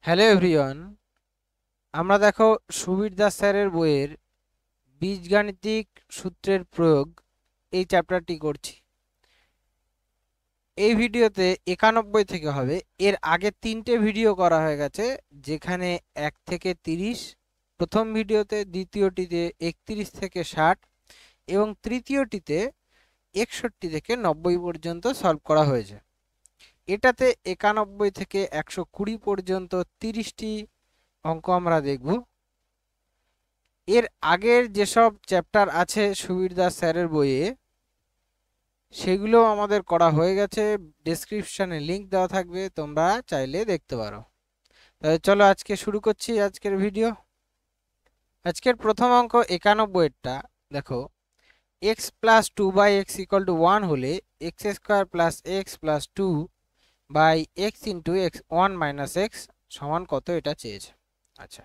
Hello everyone, আমরা দেখো সুবীর দাস স্যারের বইয়ের বীজগাণিতিক সূত্রের প্রয়োগ এই চ্যাপ্টারটি করছি। এই ভিডিওতে 91 থেকে হবে। এর আগে 3টে ভিডিও করা হয়ে গেছে, যেখানে 1 থেকে 30 প্রথম ভিডিওতে, দ্বিতীয়টিতে 31 থেকে 60 এবং তৃতীয়টিতে 61 থেকে 90 পর্যন্ত সলভ করা হয়েছে। এটাতে 91 থেকে 120 পর্যন্ত 30টি অঙ্ক আমরা দেখব। এর আগের যেসব চ্যাপ্টার আছে সুবীর দাস স্যারের বইয়ে, সেগুলো আমাদের করা হয়ে গেছে। ডেসক্রিপশনে লিংক দেওয়া থাকবে, তোমরা চাইলে দেখতে পারো। তাহলে চলো আজকে শুরু করছি আজকের ভিডিও। আজকের প্রথম অঙ্ক 91টা দেখো, x plus 2/x equal to 1 হলে x square plus x plus 2/x into x 1 minus x সমান কত, এটা চেয়েছে। আচ্ছা,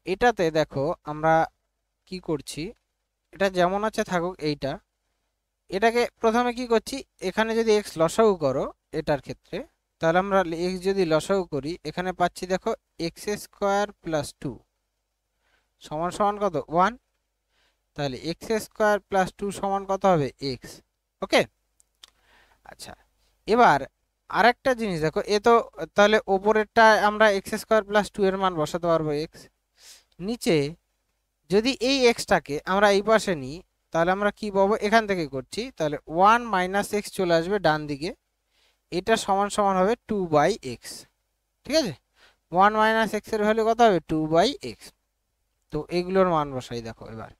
এটাতে দেখো আমরা কি করছি, এটা যেমন আছে থাকুক। এটাকে প্রথমে কি করছি, এখানে যদি x লসাগু করো এটার ক্ষেত্রে, তাহলে আমরা x যদি লসাগু করি এখানে পাচ্ছি দেখো এক্স স্কোয়ার প্লাস 2 সমান সমান কত 1। তাহলে এক্স স্কোয়ার প্লাস 2 সমান কত হবে x। ওকে, আচ্ছা, এবার আরেকটা জিনিস দেখো, এ তো তাহলে ওপরেরটা আমরা এক্স স্কোয়ার প্লাস 2 এর মান বসাতে পারবো x। নিচে যদি এই এক্সটাকে আমরা এই পাশে নিই, তাহলে আমরা কি পাবো, এখান থেকে করছি, তাহলে 1 মাইনাস এক্স চলে আসবে ডান দিকে। এটা সমান সমান হবে 2/x। ঠিক আছে, 1 মাইনাস এক্স এর ভ্যালু কত হবে 2/x। তো এগুলোর মান বসাই। দেখো এবার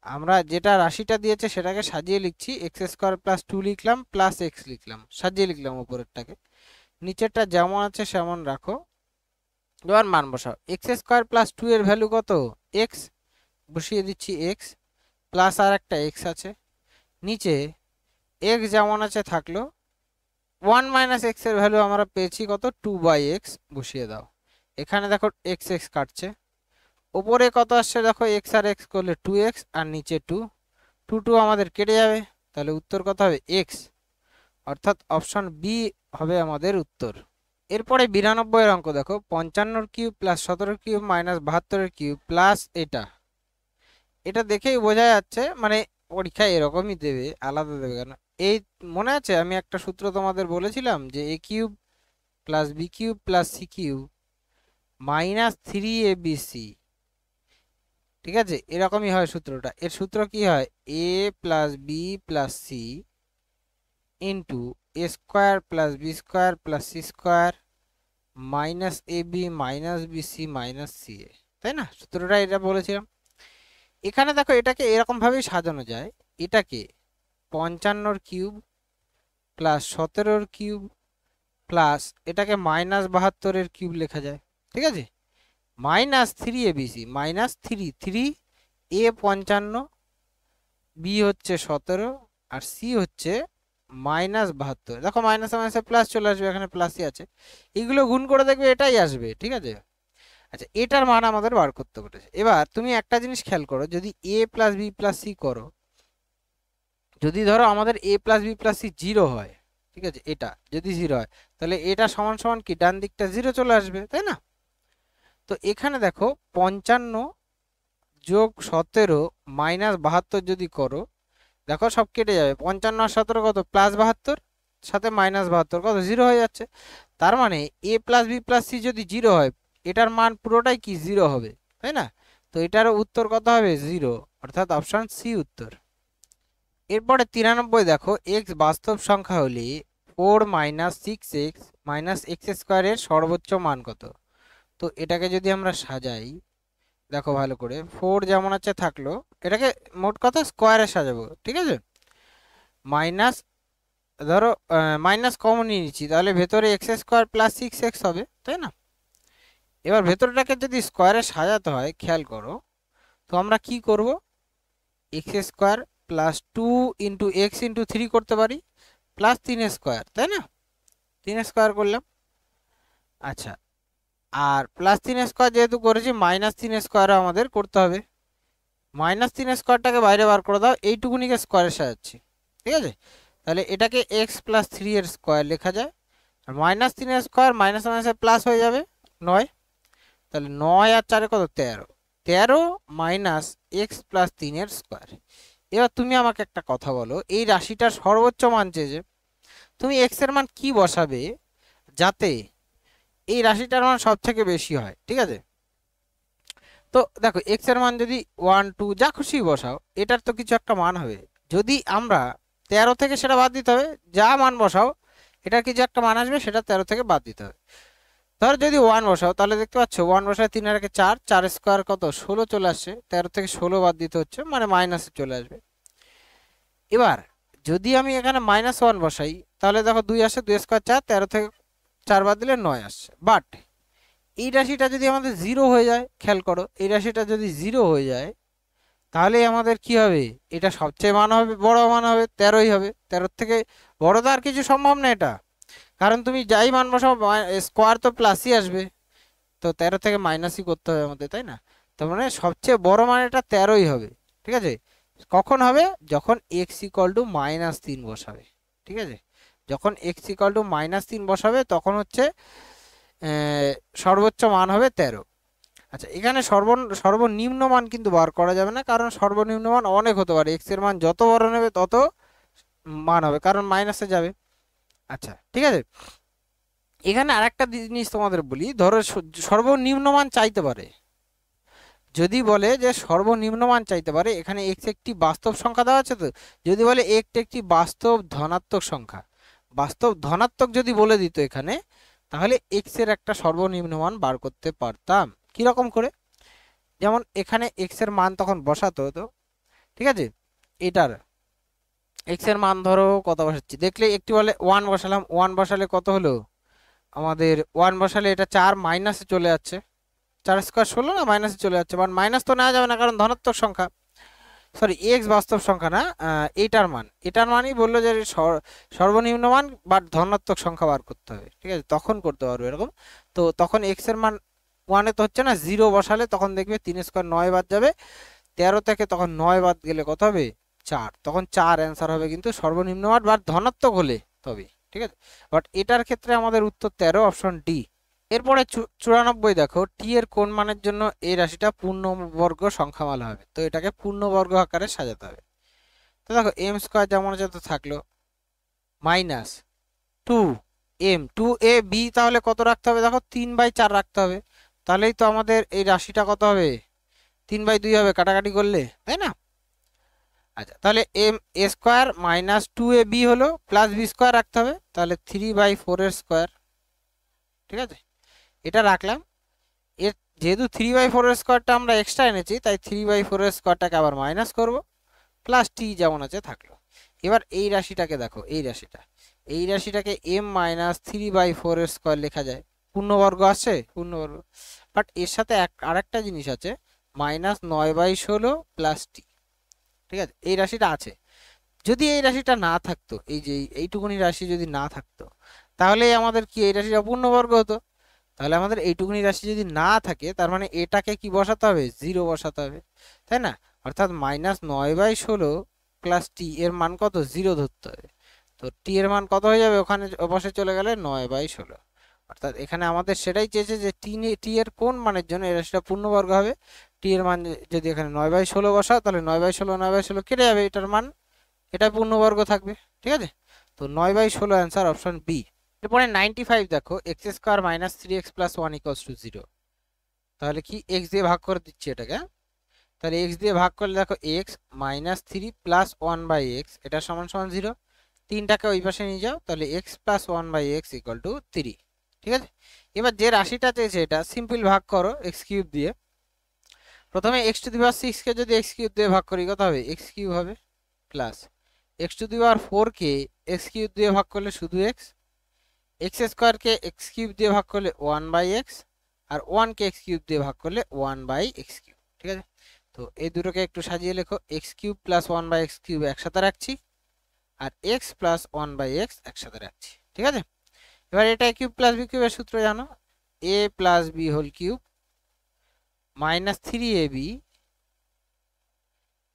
আমরা যেটা রাশিটা দিয়েছে সেটাকে সাজিয়ে লিখছি, এক্স স্কোয়ার প্লাস 2 লিখলাম প্লাস এক্স লিখলাম, সাজিয়ে লিখলাম উপরেরটাকে। নিচেরটা যেমন আছে সেমন রাখো। এবার মান বসাও, এক্স স্কোয়ার প্লাস 2 এর ভ্যালু কত এক্স, বসিয়ে দিচ্ছি এক্স প্লাস আর একটা এক্স আছে। নিচে এক্স যেমন আছে থাকলো, 1 মাইনাস এক্স এর ভ্যালু আমরা পেয়েছি কত 2/x, বসিয়ে দাও। এখানে দেখো এক্স এক্স কাটছে, ওপরে কত আসছে দেখো এক্স আর এক্স করলে 2x, আর নিচে 2 2 আমাদের কেটে যাবে। তাহলে উত্তর কত হবে এক্স, অর্থাৎ অপশন বি হবে আমাদের উত্তর। এরপরে 92 এর অঙ্ক দেখো, 55 cube plus 17 cube minus 72 cube plus এটা দেখেই বোঝা যাচ্ছে মানে পরীক্ষায় এরকমই দেবে, আলাদা দেবে কেন। এই মনে আছে আমি একটা সূত্র তোমাদের বলেছিলাম যে a cube plus B cube plus c cube minus 3abc। ঠিক আছে, এরকমই হয় সূত্রটা। এর সূত্র কি হয়, a plus B plus C into A square plus B square plus C square minus A B minus B C minus C এ। তাই না, সূত্রটা এটা বলেছিলাম। এখানে দেখো এটাকে এরকম ভাবেই সাজানো যায়, এটাকে 55 কিউব প্লাস 17 কিউব প্লাস এটাকে মাইনাস 72 কিউব লেখা যায়। ঠিক আছে, minus 3abc minus 3 a 55, B হচ্ছে 17 আর সি হচ্ছে মাইনাস 72। দেখো মাইনাস মাইনাসে প্লাস চলে আসবে, এখানে প্লাসই আছে, এগুলো গুণ করে দেখবে এটাই আসবে। ঠিক আছে, আচ্ছা, এটার মান আমাদের বার করতে বলেছে। এবার তুমি একটা জিনিস খেয়াল করো, যদি a plus B plus c করো, যদি ধরো আমাদের a plus B plus c 0 হয়, ঠিক আছে, এটা যদি 0 হয় তাহলে এটা সমান সমান কি ডান দিকটা 0 চলে আসবে, তাই না। তো এখানে দেখো 55 যোগ 17 মাইনাস 72 যদি করো, দেখো সব কেটে যাবে, 55 আর 17 কত প্লাস 72, সাথে মাইনাস 72 কত 0 হয়ে যাচ্ছে। তার মানে a plus B plus C যদি 0 হয়, এটার মান পুরোটাই কি 0 হবে, তাই না। তো এটারও উত্তর কত হবে 0, অর্থাৎ অপশন সি উত্তর। এরপরে 93 দেখো, এক্স বাস্তব সংখ্যা হলে 4 মাইনাস 6x মাইনাস এক্স স্কোয়ারের সর্বোচ্চ মান কত। তো এটাকে যদি আমরা সাজাই, দেখো ভালো করে, 4 যেমন আছে থাকলো, এটাকে মোট কথা স্কোয়ারে সাজাবো। ঠিক আছে, মাইনাস ধরো মাইনাস কমন নিয়ে নিচ্ছি, তাহলে ভেতরে এক্স স্কোয়ার প্লাস 6x হবে, তাই না। এবার ভেতরটাকে যদি স্কোয়ারে সাজাতে হয়, খেয়াল করো, তো আমরা কি করব, x square plus 2 into x into 3 করতে পারি, প্লাস 3 স্কোয়ার, তাই না, 3 স্কোয়ার করলাম। আচ্ছা, আর প্লাস 3 স্কোয়ার যেহেতু করেছি, মাইনাস 3 স্কোয়ারও আমাদের করতে হবে। মাইনাস 3 স্কোয়ারটাকে বাইরে বার করে দাও, এইটুকুনিকে স্কোয়ারে সাজাচ্ছি। ঠিক আছে, তাহলে এটাকে এক্স প্লাস 3 এর স্কোয়ার লেখা যায়, আর মাইনাস 3 স্কোয়ার মাইনাস মাইনাসে প্লাস হয়ে যাবে, 9, তাহলে 9 আর 4 কত 13, 13 মাইনাস এক্স প্লাস 3 এর স্কোয়ার। এবার তুমি আমাকে একটা কথা বলো, এই রাশিটার সর্বোচ্চ মান চেয়েছে, তুমি এক্স এর মান কি বসাবে যাতে এই রাশিটার মান সব থেকে বেশি হয়, ঠিক আছে? তো দেখো এক্স এর মান যদি 1 2 যা খুশি বসাও, এটার তো কিছু একটা মান হবে। যদি আমরা 13 থেকে সেটা বাদ দিতে হবে, যা মান বসাও এটার কিছু একটা মান আসবে, সেটা 13 থেকে বাদ দিতে হবে। ধর যদি 1 বসাও, তাহলে দেখতে পাচ্ছ 1 বসায় 3 আর 1 4, 4 স্কোয়ার কত 16 চলে আসছে, 13 থেকে 16 বাদ দিতে হচ্ছে, মানে মাইনাসে চলে আসবে। এবার যদি আমি এখানে -1 বসাই, তাহলে দেখো 2 আসে, 2 স্কোয়ার 4, 13 থেকে 4 বাদ দিলে 9 আসছে। বাট এই রাশিটা যদি আমাদের 0 হয়ে যায়, খেয়াল করো এই রাশিটা যদি 0 হয়ে যায়, তাহলে আমাদের কি হবে, এটা সবচেয়ে মান হবে, বড় মান হবে 13ই হবে। 13 থেকে বড় তো আর কিছু সম্ভব না এটা, কারণ তুমি যাই মান বসাও স্কোয়ার তো প্লাসই আসবে, তো 13 থেকে মাইনাসই করতে হবে আমাদের, তাই না? তার মানে সবচেয়ে বড় মান এটা 13ই হবে, ঠিক আছে? কখন হবে, যখন এক্স ইকুয়াল টু -3 বসাবে, ঠিক আছে? যখন এক্স ইকুয়াল টু -3 বসাবে তখন হচ্ছে সর্বোচ্চ মান হবে 13। আচ্ছা, এখানে সর্বনিম্ন মান কিন্তু বার করা যাবে না, কারণ সর্বনিম্ন মান অনেক হতে পারে, এক্স এর মান যত বড় নেবে তত মান হবে, কারণ মাইনাসে যাবে। আচ্ছা, ঠিক আছে। এখানে আরেকটা জিনিস তোমাদের বলি, ধরো সর্বনিম্ন মান চাইতে পারে, যদি বলে যে সর্বনিম্ন মান চাইতে পারে, এখানে এক্স একটি বাস্তব সংখ্যা দেওয়া আছে, তো যদি বলে এক্স একটি বাস্তব ধনাত্মক সংখ্যা, বাস্তব ধনাত্মক যদি বলে দিত এখানে, তাহলে এক্স এর একটা সর্বনিম্ন মান বার করতে পারতাম। কি রকম করে, যেমন এখানে এক্স এর মান তখন বসাতে হতো, ঠিক আছে? এটার এক্স এর মান ধরো কত বসাচ্ছি, দেখলে একটি বলে 1 বসালাম, 1 বসালে কত হলো আমাদের, 1 বসালে এটা 4 মাইনাসে চলে যাচ্ছে, 4 স্কোয়ার 16 না, মাইনাসে চলে যাচ্ছে, বাট মাইনাস তো নেওয়া যাবে না কারণ ধনাত্মক সংখ্যা, সরি এক্স বাস্তব সংখ্যা না, এটার মানই বললো যে সর্বনিম্ন মান বাট ধনাত্মক সংখ্যা বার করতে হবে, ঠিক আছে? তখন করতে পারবো এরকম। তো তখন এক্স এর মান 1 তো হচ্ছে না, 0 বসালে তখন দেখবে 3 স্কোয়ার 9 বাদ যাবে, 13 থেকে তখন 9 বাদ গেলে কত হবে 4, তখন 4 অ্যান্সার হবে কিন্তু সর্বনিম্ন মান বাট ধনাত্মক হলে তবে, ঠিক আছে? বাট এটার ক্ষেত্রে আমাদের উত্তর 13, অপশন ডি। এরপরে 94 দেখো, টি এর কোন মানের জন্য এই রাশিটা পূর্ণবর্গ সংখ্যামালা হবে, তো এটাকে পূর্ণবর্গ আকারে সাজাতে হবে। তো দেখো এম স্কোয়ার যেমন আছে তো থাকলো, মাইনাস 2m 2ab, তাহলে কত রাখতে হবে, দেখো 3/4 রাখতে হবে, তাহলেই তো আমাদের এই রাশিটা কত হবে 3/2 হবে কাটাকাটি করলে, তাই না? আচ্ছা, তাহলে M A square minus 2ab হলো, প্লাস বি স্কোয়ার রাখতে হবে, তাহলে 3/4 এর স্কোয়ার, ঠিক আছে? এটা রাখলাম। এর যেহেতু 3/4 এর স্কোয়ারটা আমরা এক্সট্রা এনেছি, তাই 3/4 এর স্কোয়ারটাকে আবার মাইনাস করব, প্লাস টি যেমন আছে থাকলো। এবার এই রাশিটাকে দেখো, এই রাশিটাকে m - 3/4 এর স্কোয়ার লেখা যায়, পূর্ণবর্গ আছে, পূর্ণবর্গ, বাট এর সাথে আরেকটা জিনিস আছে, -9/16 প্লাস টি, ঠিক আছে? এই রাশিটা আছে। যদি এই রাশিটা না থাকতো, এই যে এইটুকুনি রাশি যদি না থাকতো, তাহলে আমাদের কি এই রাশিটা পূর্ণবর্গ হতো। তাহলে আমাদের এইটুকুনি রাশি যদি না থাকে, তার মানে এটাকে কি বসাতে হবে, 0 বসাতে হবে, তাই না? অর্থাৎ -9/16 প্লাস টি এর মান কত, 0 ধরতে হবে। তো টি এর মান কত হয়ে যাবে, ওখানে বসে চলে গেলে 9/16। অর্থাৎ এখানে আমাদের সেটাই চেয়েছে যে টি এর কোন মানের জন্য এই রাশিটা পূর্ণবর্গ হবে। টি এর মান যদি এখানে 9/16 বসাও, তাহলে 9/16 কেটে যাবে, এটার মান এটা পূর্ণবর্গ থাকবে, ঠিক আছে? তো 9/16 অ্যান্সার অপশন বি। এরপরে 95 দেখো, x square minus 3x plus 1 equals to 0, তাহলে কি এক্স দিয়ে ভাগ করে দিচ্ছি এটাকে, তাহলে এক্স দিয়ে ভাগ করলে দেখো এক্স -3 প্লাস 1/x এটা সমান সমান 0, 3টাকে ওই পাশে নিয়ে যাও, তাহলে x plus 1/x equal to 3, ঠিক আছে? এবার যে রাশিটা চেয়েছে এটা সিম্পল ভাগ করো এক্স কিউব দিয়ে, প্রথমে x টু দি পাওয়ার 6 কে যদি x কিউব দিয়ে ভাগ করি কত হবে, x কিউব হবে, plus x two the power 4 K x cube দিয়ে ভাগ করলে শুধু x, x স্কোয়ার কে x কিউব দিয়ে ভাগ করলে 1/x, আর 1 কে x কিউব দিয়ে ভাগ করলে 1/x কিউব, ঠিক আছে? তো এই দুটোকে একটু সাজিয়ে লেখো, x cube plus 1/x cube একসাথে রাখছি, আর x প্লাস 1/x একসাথে রাখছি, ঠিক আছে? এবার এটা a কিউব প্লাস b কিউবের সূত্র জানো, a plus b whole cube -3ab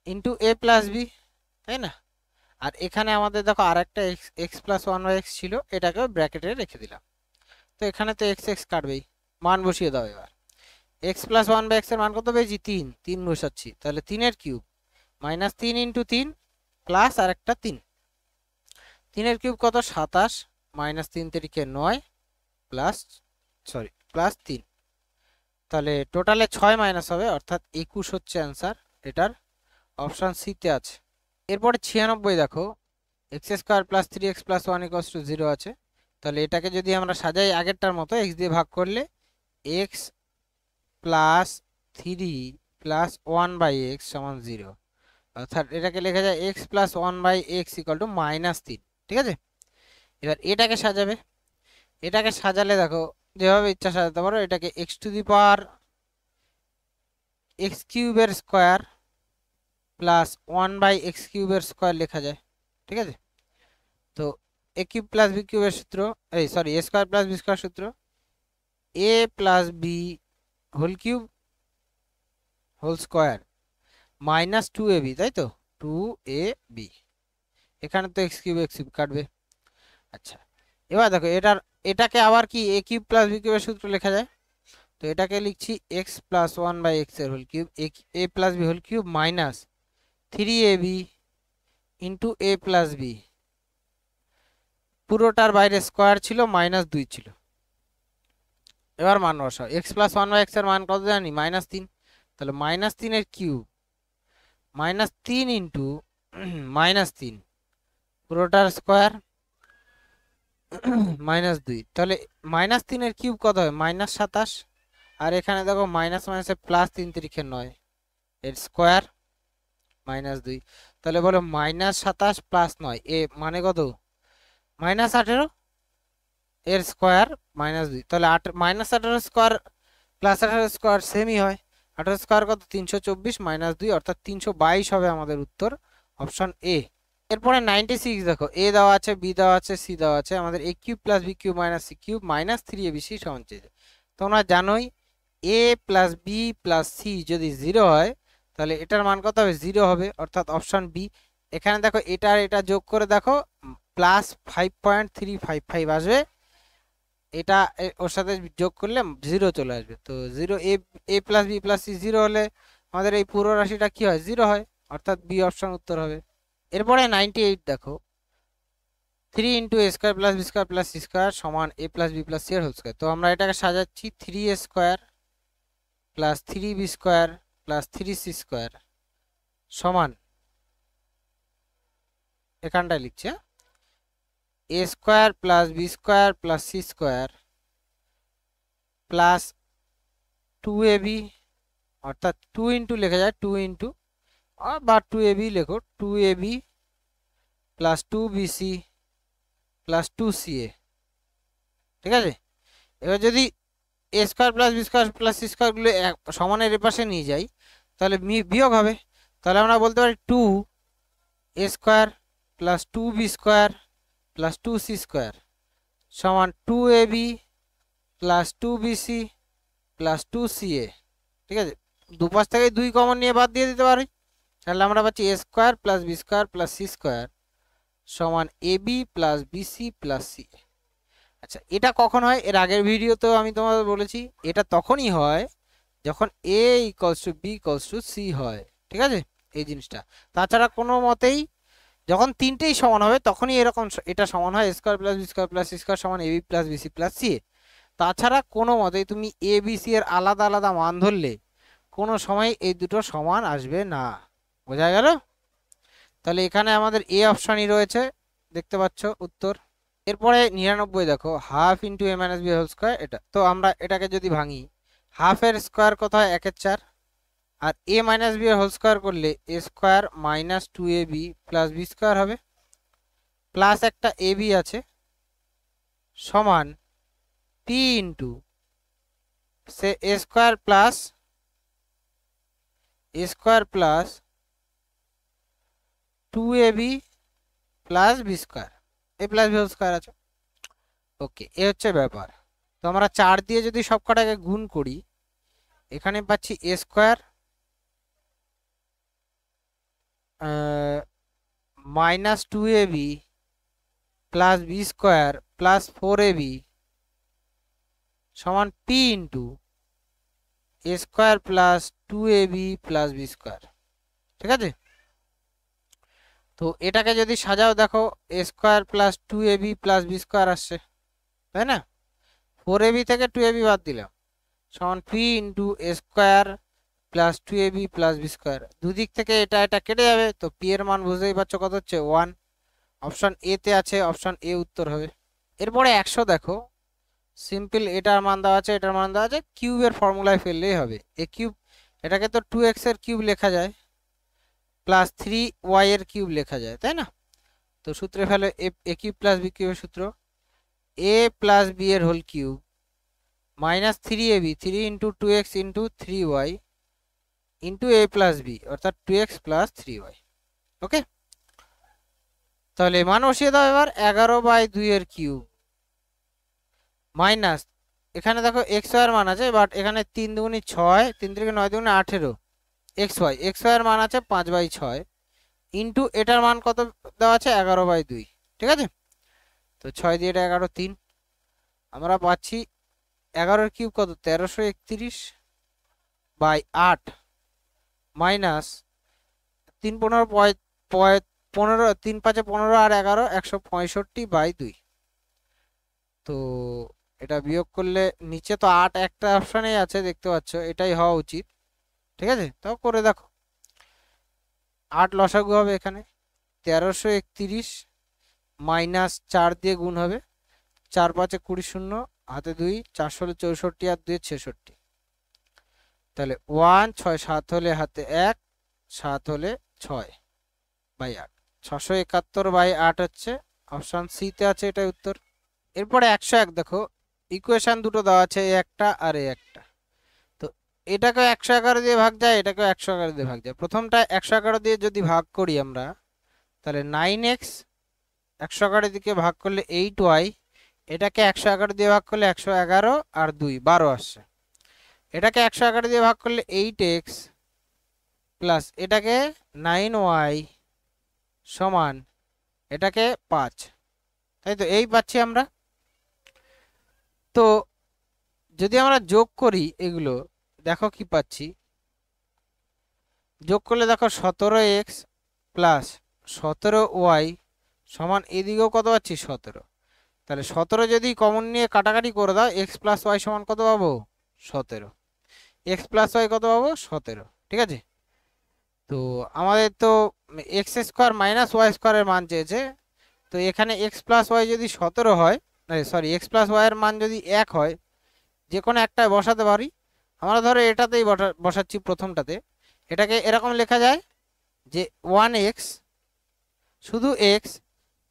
into a plus b, তাই না? আর এখানে আমাদের দেখো আরেকটা x প্লাস 1/x ছিল, এটাকেও ব্র্যাকেটে রেখে দিলাম, তো এখানে তো x কাটবেই, মান বসিয়ে দাও এবার। X plus one by x এর মান কত পেয়েছি? 3, 3 বসাচ্ছি, তাহলে 3 কিউব মাইনাস 3 ইন্টু 3 প্লাস আর একটা 3, 3 কিউব কত? 27, মাইনাস 3 তিরিকে 9 প্লাস প্লাস 3, তাহলে টোটালে 6 মাইনাস হবে, অর্থাৎ 21 হচ্ছে অ্যান্সার। এটার অপশন সিতে আছে। এরপরে 96 দেখো, x square plus 3x plus 1 equals to 0 আছে, তাহলে এটাকে যদি আমরা সাজাই আগেরটার মতো, এক্স দিয়ে ভাগ করলে x plus 3 plus 1 by x সমান 0, অর্থাৎ এটাকে লেখা যায় x plus 1 by x equal to -3। ঠিক আছে, এবার এটাকে সাজাবে। এটাকে সাজালে দেখো যেভাবে ইচ্ছা সাজাতে পারো, এটাকে x to the power x কিউবের স্কোয়ার প্লাস 1 বাই এক্স কিউবের স্কোয়ার লেখা যায়। ঠিক আছে, তো এ কিউব প্লাস বি কিউবের সূত্র, এই sorry A square plus B square সূত্র এ plus B whole cube whole square minus 2ab, তাই তো 2ab, এখানে তো এক্স কিউব কাটবে। আচ্ছা, এবার দেখো এটাকে আবার কি এ কিউব প্লাস বি কিউবের সূত্র লেখা যায়, তো এটাকে লিখছি এক্স প্লাস 1 বাই এক্স এর whole cube A plus B whole cube minus 3ab into A plus B, পুরোটার বাইরে স্কোয়ার ছিল, -2 ছিল। এবার মান বসাও, এক্স প্লাস 1 বাই এক্স এর মান কত জানি? -3, তাহলে -3 এর কিউব -3 ইন্টু -3 পুরোটার স্কোয়ার -2, তাহলে -3 এর কিউব কত হয়? -27, আর এখানে দেখো মাইনাস মাইনাসে প্লাস 3 তিরিখে 9 এর স্কোয়ার -2, তাহলে বলো -27 প্লাস 9 এ মানে কত? -18 এর স্কোয়ার -2, তাহলে -18 স্কোয়ার প্লাস 18 স্কোয়ার সেমই হয়, 18 স্কোয়ার কত? 324 -2, অর্থাৎ 322 হবে আমাদের উত্তর, অপশন এ। এরপরে 96 দেখো, এ দেওয়া আছে, বি দেওয়া আছে, সি দেওয়া আছে, আমাদের A cube plus B cube minus C cube minus 3abc সমান চেয়েছে। তোমরা জানোই A plus B plus C যদি 0 হয় তাহলে এটার মান কত হবে? 0 হবে, অর্থাৎ অপশন বি। এখানে দেখো এটা এটা যোগ করে দেখো প্লাস 5.355 আসবে, এটা ওর সাথে যোগ করলে 0 চলে আসবে, তো 0 এ প্লাস বি প্লাস সি 0 হলে আমাদের এই পুরো রাশিটা কি হয়? 0 হয়, অর্থাৎ বি অপশন উত্তর হবে। এরপরে 98 দেখো, 3 ইন্টু এ square plus B square plus C square সমান A plus B plus C এর হোল স্কোয়ার, তো আমরা এটাকে সাজাচ্ছি 3a square plus 3b square plus 3c square সমান, এখানটায় লিখছি A square plus B square plus C square plus 2ab, অর্থাৎ 2 ইন্টু লেখা যায় 2 ইন্টু বা 2ab লেখো, 2ab plus 2bc plus 2ca। ঠিক আছে, এবার যদি A square plus B square plus C স্কোয়ারগুলো সমানের এপাশে নিয়ে যাই তাহলে বিয়োগ হবে, তাহলে আমরা বলতে পারি 2a square plus 2b square plus 2c square সমান 2ab plus 2bc plus 2ca। ঠিক আছে, দুপাশ থেকে 2 কমন নিয়ে বাদ দিয়ে দিতে পারি, তাহলে আমরা পাচ্ছি এ square plus B square plus C square সমান ab plus BC plus C. আচ্ছা, এটা কখন হয়? এর আগের ভিডিওতেও আমি তোমাদের বলেছি, এটা তখনই হয় যখন a equals to b equals to c হয়। ঠিক আছে, এই জিনিসটা, তাছাড়া কোনো মতেই যখন তিনটেই সমান হবে তখনই এরকম এটা সমান হয় A square plus B square plus C square সমান AB plus BC plus C. তাছাড়া কোনো মতেই তুমি এ বি সি এর আলাদা আলাদা মান ধরলে কোনো সময় এই দুটো সমান আসবে না, বোঝা গেল? তাহলে এখানে আমাদের এ অপশনই রয়েছে, দেখতে পাচ্ছ উত্তর। এরপরে 99 দেখো, half into a minus b whole square, এটা তো আমরা এটাকে যদি ভাঙি, হাফের স্কোয়ার কত হয়? 1/4, আর এ মাইনাস বি এর হোল স্কোয়ার করলে A square minus 2ab plus B square হবে, প্লাস একটা এ বি আছে সমান পি ইন্টু সে A square plus 2ab plus B square, A plus B whole square আছে। ওকে, এ হচ্ছে ব্যাপার। তো আমরা 4 দিয়ে যদি সব কটাকে গুণ করি, এখানে পাচ্ছি এ square minus 2ab plus B square plus 4ab সমান পি ইন্টু এ square plus 2ab plus B square. ঠিক আছে, তো এটাকে যদি সাজাও দেখো a square plus 2ab plus B square আসছে, তাই না? 4ab থেকে 2ab বাদ দিলাম, সমান পি ইন্টু এ square plus 2ab plus B square. দুদিক থেকে এটা এটা কেটে যাবে, তো পি এর মান বুঝতেই পারছো কত হচ্ছে 1। অপশন এ তে আছে, অপশন এ উত্তর হবে। এরপরে 100 দেখো, সিম্পল এটার মান দেওয়া আছে, এটার মান দেওয়া আছে, কিউবের ফর্মুলায় ফেললেই হবে। এ কিউব, এটাকে তো 2x এর কিউব লেখা যায় প্লাস 3y এর কিউব লেখা যায়, তাই না? তো সূত্রে ফেলে এ কিউব প্লাস বি কিউবের সূত্র এ প্লাস বি এর whole cube minus 3ab 3 into 2x into 3y into এ প্লাস বি, অর্থাৎ 2x প্লাস 3y। ওকে, তাহলে মান বসিয়ে দাও এবার। 11/2 এর কিউব মাইনাস, এখানে দেখো এক্স ওয়াই এর মান আছে, বাট এখানে 3 দুগুনি 6, 3 থেকে 9 দুগুনি 18, এক্স ওয়াই এর মান আছে 5/6 ইন্টু এটার মান কত দেওয়া আছে 11/2। ঠিক আছে, তো 6 দিয়ে এটা 11 3, আমরা পাচ্ছি 11 এর কিউব কত 1331/8 মাইনাস 3 15 15 3 5 15 আর 11 165/2। তো এটা বিয়োগ করলে নিচে তো 8 একটা অপশনেই আছে দেখতে পাচ্ছ, এটাই হওয়া উচিত। ঠিক আছে, তাও করে দেখো। 8 লসাগু হবে এখানে, 1331 মাইনাস 4 দিয়ে গুণ হবে, 4 5 20 0 হাতে 2, 4 16 64 আর 2 66। তাহলে 1 6 7 হলে হাতে 1, 7 হলে 6/8, 671/8 হচ্ছে অপশন সি তে আছে, এটাই উত্তর। এরপরে 101 দেখো, ইকুয়েশন দুটো দেওয়া আছে, একটা আর একটা। তো এটাকে 111 দিয়ে ভাগ যায়, এটাকে 111 দিয়ে ভাগ যায়। প্রথমটা 111 দিয়ে যদি ভাগ করি আমরা, তাহলে 9x 111 দিকে ভাগ করলে 8y, এটাকে 111 দিয়ে ভাগ করলে 111 আর 2 12 আসছে। এটাকে 111 দিয়ে ভাগ করলে 8x প্লাস এটাকে 9y সমান এটাকে 5, তাই তো এই পাচ্ছি আমরা। তো যদি আমরা যোগ করি এগুলো, দেখো কি পাচ্ছি, যোগ করলে দেখো 17x প্লাস 17y সমান এদিকেও কত পাচ্ছি 17। তাহলে 17 যদি কমন নিয়ে কাটাকাটি করে দাও, x প্লাস ওয়াই সমান কত পাবো 17, x প্লাস ওয়াই কত পাবো 17। ঠিক আছে, তো আমাদের তো এক্স স্কোয়ার মাইনাস ওয়াই স্কোয়ারের মান চেয়েছে, তো এখানে x প্লাস ওয়াই যদি 17 হয়, সরি x প্লাস ওয়াই এর মান যদি 1 হয়, যে কোনো একটায় বসাতে পারি। আমরা ধরো এটাতেই বসাচ্ছি প্রথমটাতে। এটাকে এরকম লেখা যায় যে 1x শুধু x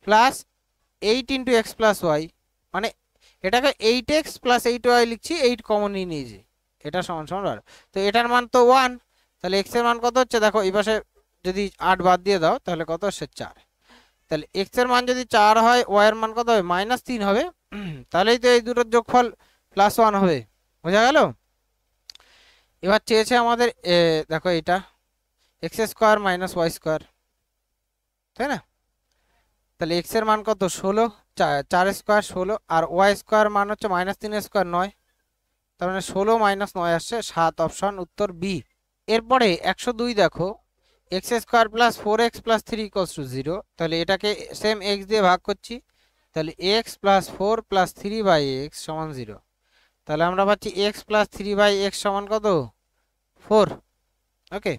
plus 8 into x plus y, মানে এটাকে 8x প্লাস 8y লিখছি, 8 কমনই নিয়েছি, এটা সমান সমান 12। তো এটার মান তো 1, তাহলে x এর মান কত হচ্ছে দেখো, এই পাশে যদি 8 বাদ দিয়ে দাও তাহলে কত আসছে 4। তাহলে x এর মান যদি 4 হয়, y এর মান কত হবে -3 হবে। তাহলেই তো এই দুটোর যোগফল +1 হবে। বোঝা গেল? এবার চেয়েছে আমাদের দেখো এটা x square minus y square, তাই না? তাহলে x এর মান কত 16, 4 স্কোয়ার 16, আর ওয়াই স্কোয়ার মান হচ্ছে -3 স্কোয়ার 9, তার মানে 16 - 9 আসছে 7, অপশন উত্তর বি। এরপরে 102 দেখো, x square plus 4x plus 3 = 0, তাহলে এটাকে সেম x দিয়ে ভাগ করছি, তাহলে x প্লাস 4 প্লাস 3/x সমান 0। তাহলে আমরা পাচ্ছি x প্লাস 3/x সমান কত 4। ওকে,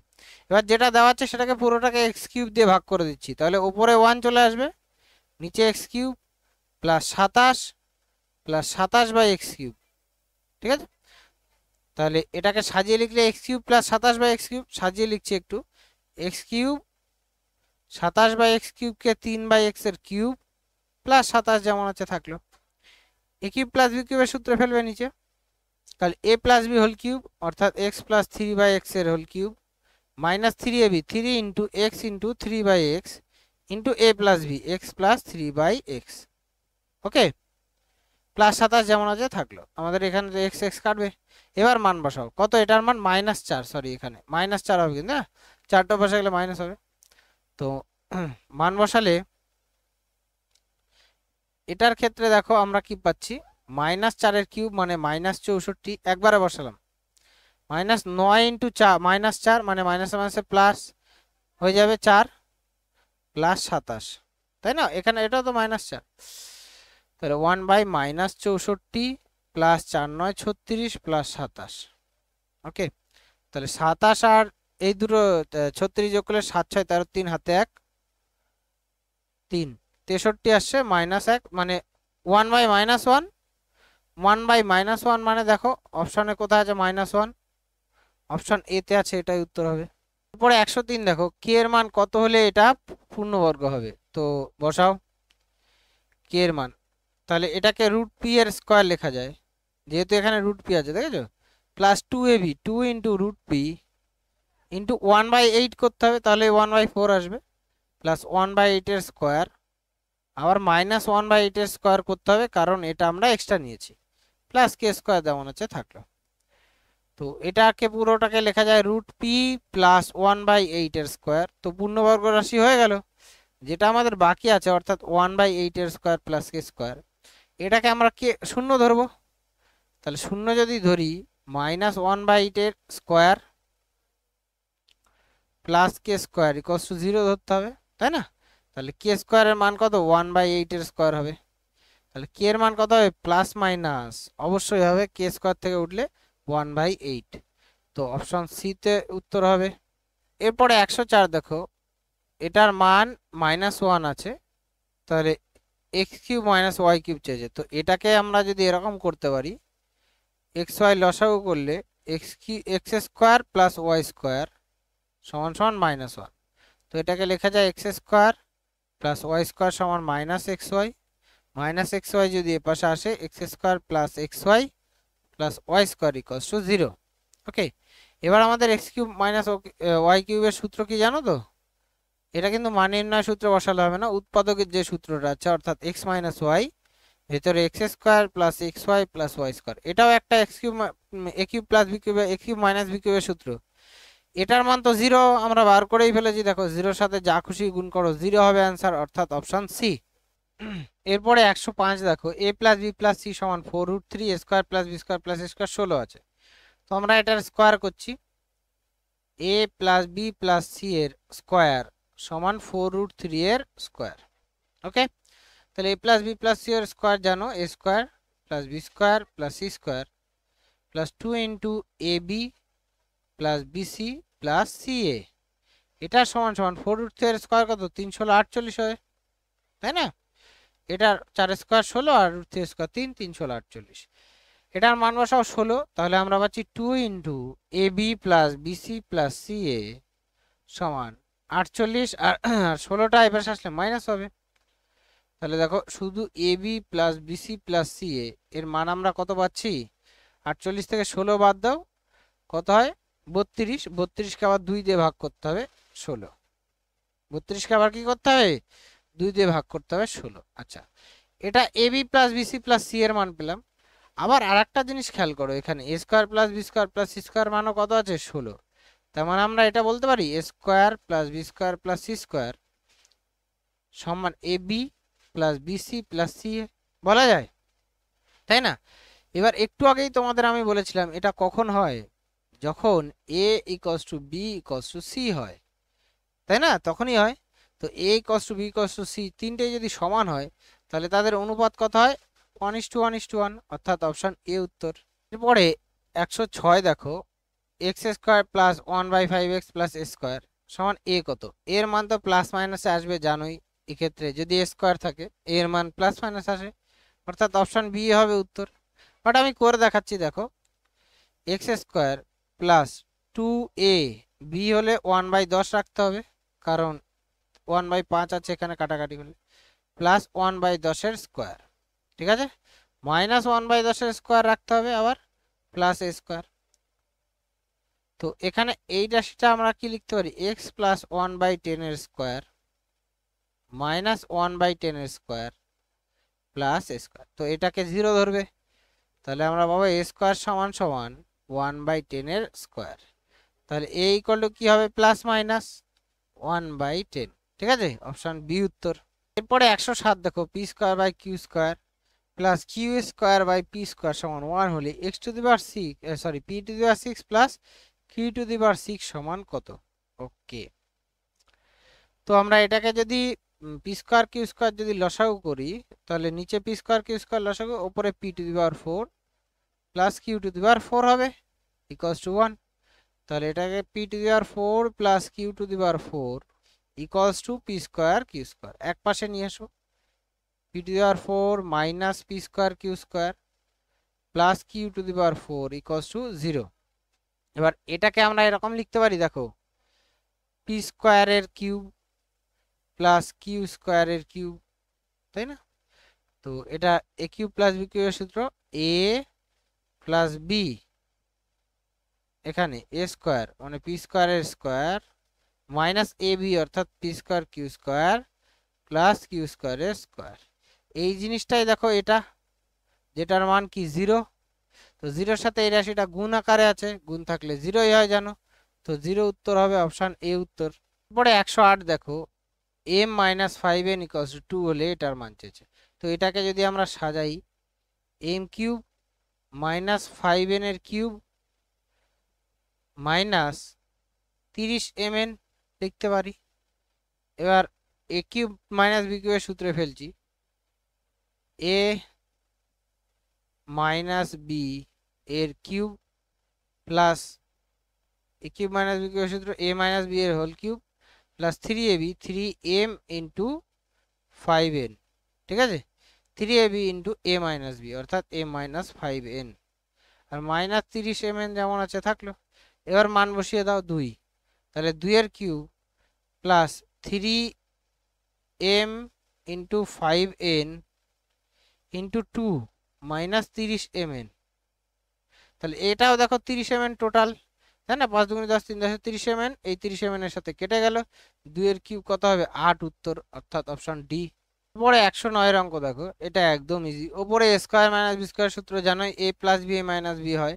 এবার যেটা দেওয়া আছে সেটাকে পুরোটাকে x কিউব দিয়ে ভাগ করে দিচ্ছি, তাহলে উপরে 1 চলে আসবে, নিচে x cube plus 27 plus 27/x cube. ঠিক আছে, তাহলে এটাকে সাজিয়ে লিখলে x cube plus 27/x cube, সাজিয়ে লিখছি একটু, x কিউব 27/x কিউবকে 3/x এর কিউব প্লাস 27 যেমন আছে থাকলো। a কিউব প্লাস b কিউবের সূত্রে ফেলবে নিচে, তাহলে a plus b whole cube অর্থাৎ x প্লাস 3/x এর whole cube minus 3ab 3 into x into 3/x into a plus b x plus 3/x। Okay, plus 27 যেমন আছে থাকলো, আমাদের এখানে তো x x কাটবে। এবার মান বসাও, কত এটার মান -4, সরি এখানে -4 হবে কিন্তু, হ্যাঁ 4টা বসে গেলে মাইনাস হবে। তো মান বসালে এটার ক্ষেত্রে দেখো আমরা কি পাচ্ছি, -4 কিউব মানে -64, একবারে বসালাম। -9 ইন্টু -4 মানে মাইনাসে মাইনাসে প্লাস হয়ে যাবে 4 প্লাস 27, তাই না? এখানে এটাও তো -4, তাহলে 1/-64 প্লাস 4 9 36 প্লাস 27। ওকে, তাহলে 27 আর এই দুটো 36 যোগ করলে 7 6 13 3 হাতে 1 3 63 আসছে -1 মানে 1/-1 1/-1 মানে দেখো অপশনে কোথায় আছে -1, অপশন এ তে আছে, এটাই উত্তর হবে। এরপরে 103 দেখো কে এর মান কত হলে এটা পূর্ণবর্গ হবে, তো বসাও কে এর মান। তাহলে এটাকে √p এর স্কয়ার লেখা যায়, যেহেতু এখানে √p আছে, দেখেছো, plus 2ab 2 into √p into 1/8 করতে হবে, তাহলে 1/4 আসবে, প্লাস 1/8 এর স্কয়ার, আবার -1/8 এর স্কয়ার করতে হবে কারণ এটা আমরা এক্সট্রা নিয়েছি, প্লাস কে স্কয়ার যেমন আছে থাকলো। তো এটাকে পুরোটাকে লেখা যায় √p প্লাস 1/8 এর স্কয়ার, তো পূর্ণবর্গ রাশি হয়ে গেল। যেটা আমাদের বাকি আছে অর্থাৎ 1/8 এর স্কয়ার প্লাস কে স্কয়ার, এটাকে আমরা কে শূন্য ধরবো, তাহলে শূন্য যদি ধরি -1/8 এর square plus K square equals to 0 ধরতে হবে, তাই না? তাহলে কে স্কয়ারের মান কত, 1/8 এর স্কয়ার হবে, তাহলে কে এর মান কত হবে, প্লাস মাইনাস অবশ্যই হবে, কে স্কয়ার থেকে উঠলে 1/8, তো অপশন সি তে উত্তর হবে। এরপরে 104 দেখো এটার মান -1 আছে, তাহলে x³ - y³ চেয়েছে, তো এটাকে আমরা যদি এরকম করতে পারি, xy লসাগু করলে x² প্লাস y স্কয়ার সমান সমান -1, তো এটাকে লেখা যায় x² প্লাস y স্কয়ার সমান -xy, -xy যদি এপাশে আসে x² plus xy plus y square equals to 0। ওকে, এবার আমাদের x³ - y³ এর সূত্র কি জানো তো? এটা কিন্তু মান নির্ণয় সূত্রে বসালে হবে না, উৎপাদকের যে সূত্রটা আছে অর্থাৎ x - y ভেতরে x² plus xy plus y square, এটাও একটা a³ plus b³ a³ minus b³ এর সূত্র। এটার মান তো 0 আমরা বার করেই ফেলেছি, দেখো 0 সাথে যা খুশি গুণ করো 0 হবে অ্যান্সার, অর্থাৎ অপশন সি। এরপরে 105 দেখো a plus b plus c সমান 4√3 a square plus b square plus c square 16 আছে, তো আমরা এটার স্কয়ার করছি, a plus b plus c এর স্কয়ার সমান 4√3 এর স্কয়ার। ওকে, তাহলে a plus b plus c এর স্কয়ার জানো, a square plus b square plus c square plus 2 into ab plus bc plus ca, এটা সমান সমান 4√3 এর স্কয়ার কত, 348 হয়, তাই না? এটার 4 স্কয়ার 16 আর √3 স্কয়ার 3 348, এটার মান বসাও 16, তাহলে আমরা পাচ্ছি 2 into ab plus bc plus ca সমান 48, আর 16টা এবার আসলে মাইনাস হবে, তাহলে দেখো শুধু ab plus bc plus ca এর মান আমরা কত পাচ্ছি, 48 থেকে 16 বাদ দাও কত হয়, 32, 32 কে আবার 2 দিয়ে ভাগ করতে হবে 16, 32 কে আবার কি করতে হবে, 2 দিয়ে ভাগ করতে হবে 16। আচ্ছা, এটা ab plus bc plus c এর মান পেলাম। আবার আরেকটা জিনিস খেয়াল করো, এখানে a square plus b square plus c square মানও কত আছে, 16, তার মানে আমরা এটা বলতে পারি a square plus b square plus c square সমান ab plus bc plus c বলা যায়, তাই না? এবার একটু আগেই তোমাদের আমি বলেছিলাম এটা কখন হয়, যখন a equals two b equals to c হয়, তাই না? তখনই হয়। তো a equals two b equals to c তিনটেই যদি সমান হয় তাহলে তাদের অনুপাত কত হয়, 1:1:1, অর্থাৎ অপশন এ উত্তর। এরপরে 106 দেখো x square plus 1/5x plus a square সমান a কত, এর মান তো প্লাস মাইনাসে আসবে জানোই, এক্ষেত্রে যদি a স্কয়ার থাকে এর মান প্লাস মাইনাস আসে, অর্থাৎ অপশন বি হবে উত্তর। বাট আমি করে দেখাচ্ছি, দেখো x square plus 2a b হলে 1/10 রাখতে হবে, কারণ 1/5 আছে এখানে কাটাকাটি হলে, প্লাস 1/10 এর স্কয়ার, ঠিক আছে, মাইনাস 1/10 এর স্কয়ার রাখতে হবে, আবার প্লাস a স্কয়ার। তো এখানে এই রাশিটা আমরা কি লিখতে পারি, x প্লাস 1/10 এর স্কয়ার মাইনাস 1/10 এর স্কয়ার প্লাস a স্কয়ার, তো এটাকে 0 ধরবে, তাহলে আমরা পাবো a স্কয়ার সমান সমান 1/10 এর স্কয়ার, তাহলে a ইকুয়াল টু কি হবে, প্লাস মাইনাস 1/10, ঠিক আছে, অপশন বি উত্তর। এরপরে 107 দেখো p square by q square plus q square by p square সমান 1 হলে x to the power 6 sorry p to the power 6 plus q to the power 6 সমান কত? ওকে, তো আমরা এটাকে যদি পি স্কোয়ার কিউ স্কোয়ার যদি লসাগু করি, তাহলে নিচে পি স্কোয়ার কিউ স্কোয়ার লসাগু, উপরে p to the power 4 plus q to the power 4 হবে ইকুয়ালস টু 1। তাহলে এটাকে p to the power 4 plus q to the power 4 equals to p square q square. এক পাশে নিয়ে আসো, p to the power 4 minus p square q square plus q to the power 4 equals to 0। এবার এটাকে আমরা এরকম লিখতে পারি, দেখো পি স্কোয়ারের কিউব প্লাস কিউ স্কোয়ারের কিউব, তাই না? তো এটা এ কিউব প্লাস বি কিউবের সূত্র এ প্লাস বি, এখানে এ স্কোয়ার মানে পি স্কোয়ারের স্কোয়ার মাইনাস এ বি অর্থাৎ p square q square plus q স্কোয়ারের স্কোয়ার। এই জিনিসটাই দেখো, এটা যেটার মান কি 0, তো 0-র সাথে এই রাশিটা গুণ আকারে আছে, গুণ থাকলে 0ই হয় জানো, তো 0 উত্তর হবে অপশন এ উত্তর। পরে 108 দেখো m minus 5n equals to 2 হলে এটার মান চেয়েছে। তো এটাকে যদি আমরা সাজাই, m কিউব মাইনাস 5n এর কিউব মাইনাস 30mn লিখতে পারি। এবার এ কিউব মাইনাস বি কিউবের সূত্রে ফেলছি, এ মাইনাস বি এর cube plus a cube minus b কিউবের সূত্র এ মাইনাস বি এর whole cube plus 3ab 3m into 5n, ঠিক আছে, 3ab into a minus B অর্থাৎ এ মাইনাস 5n, আর মাইনাস 30mn যেমন আছে থাকলো। এবার মান বসিয়ে দাও 2, তাহলে 2 এর cube plus 3m into 5n into 2 minus 30mn, তাহলে এটাও দেখো 30mn টোটাল, তাই না? 5 দুগুণে 10 3 10 30mn, এই 30mn এর সাথে কেটে গেল, 2 এর কিউব কত হবে 8 উত্তর অর্থাৎ অপশন ডি। পরে 109 এর অঙ্ক দেখো, এটা একদম ইজি। ওপরে এ স্কোয়ার মাইনাস বি স্কোয়ার সূত্র জানোই, A plus B A minus B হয়,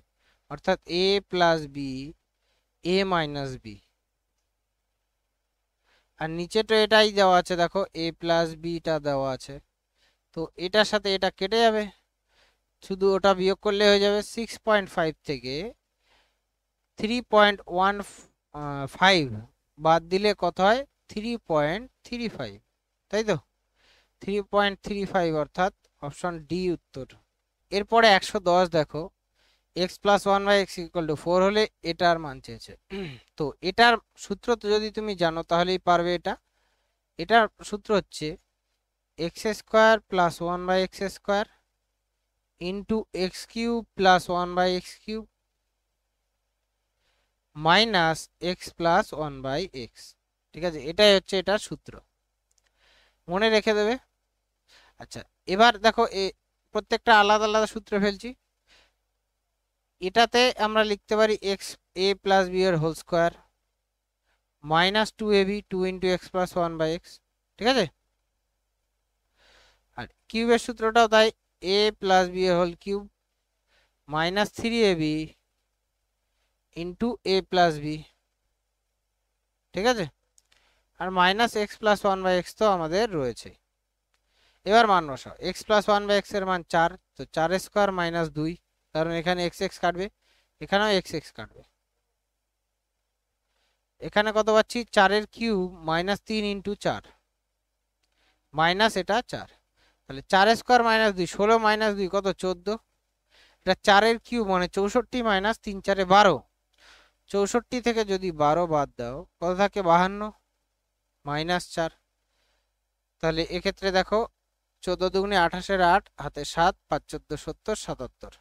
অর্থাৎ এ plus B A minus B, আর নিচে তো এটাই দেওয়া আছে, দেখো এ প্লাস বিটা দেওয়া আছে, তো এটার সাথে এটা কেটে যাবে, শুধু ওটা বিয়োগ করলে হয়ে যাবে। 6.5 থেকে 3.15 বাদ দিলে কত হয় 3.35, তাই তো 3.35 অর্থাৎ অপশন ডি উত্তর। এরপরে 110 দেখো, x plus 1 by x equal to 4 হলে এটার মান চেয়েছে। তো এটার সূত্র তো যদি তুমি জানো তাহলেই পারবে এটা। এটার সূত্র হচ্ছে x square plus 1 by x square into x cube plus 1 by x cube minus x plus 1 by x, ঠিক আছে, এটাই হচ্ছে এটার সূত্র, মনে রেখে দেবে। আচ্ছা, এবার দেখো প্রত্যেকটা আলাদা আলাদা সূত্র ফেলছি। এটাতে আমরা লিখতে পারি এক্স এ প্লাস বি এর whole square minus 2ab 2 into x plus 1 by x, ঠিক আছে, আর কিউবের সূত্রটাও তাই, এ প্লাস বি এর whole cube minus 3ab into এ প্লাস বি, ঠিক আছে, আর minus x plus 1 by x তো আমাদের রয়েছে। এবার মান বসাও, এক্স প্লাস 1 বাই এক্স এর মান 4, তো 4 স্কোয়ার মাইনাস 2, কারণ এখানে এক্স এক্স কাটবে, এখানেও এক্স এক্স কাটবে, এখানে কত পাচ্ছি 4 এর কিউব মাইনাস 3 ইন্টু 4 মাইনাস এটা 4, তাহলে 4 স্কোয়ার মাইনাস 2 16 মাইনাস 2 কত 14, এটা 4 এর কিউব মানে 64 মাইনাস 3 4 12, 64 থেকে যদি 12 বাদ দাও কত থাকে 52 মাইনাস 4, তাহলে এক্ষেত্রে দেখো 14 দুগুণে 28 এর 8 হাতে 7 5 14 70 77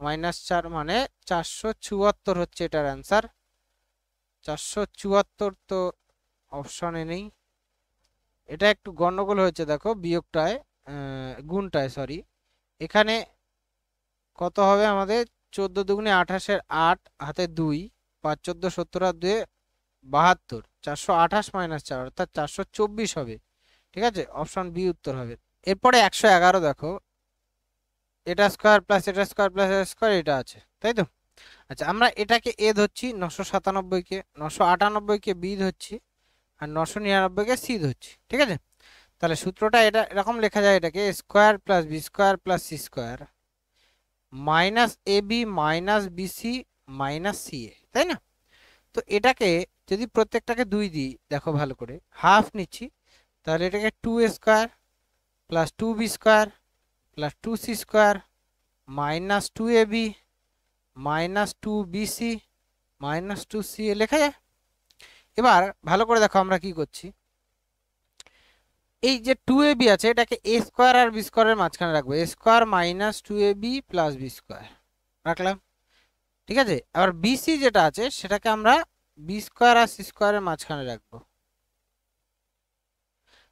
মাইনাস 4 মানে 474 হচ্ছে এটার অ্যান্সার। 474 তো অপশনে নেই, এটা একটু গন্ডগোল হয়েছে দেখো বিয়োগটায়, গুণটায় সরি, এখানে কত হবে আমাদের 14 দুগুণে 28 এর 8 হাতে 2 5 14 70 আর 2 72, 428 মাইনাস 4 অর্থাৎ 424 হবে, ঠিক আছে, অপশন বি উত্তর হবে। এরপরে 111 দেখো, এটা স্কোয়ার প্লাস এটা স্কোয়ার প্লাস এটা স্কোয়ার এটা আছে, তাই তো। আচ্ছা, আমরা এটাকে এ ধরছি, 997 কে 998 কে বি ধরছি, আর 999 কে সি ধরছি, ঠিক আছে। তাহলে সূত্রটা এটা এরকম লেখা যায়, এটাকে a square plus B square plus C square minus A B minus bc minus C এ, তাই না? তো এটাকে যদি প্রত্যেকটাকে 2 দিই, দেখো ভালো করে হাফ নিচ্ছি, তাহলে এটাকে 2a square plus 2b square plus 2c square minus 2ab minus 2bc minus 2ca লেখা যায়। এবার ভালো করে দেখো আমরা কি করছি, এই যে 2ab আছে এটাকে a স্কোয়ার আর b স্কোয়ারের মাঝখানে রাখবো, a square minus 2ab plus b square রাখলাম, ঠিক আছে? আবার bc যেটা আছে সেটাকে আমরা b স্কোয়ার আর c স্কোয়ারের মাঝখানে রাখবো,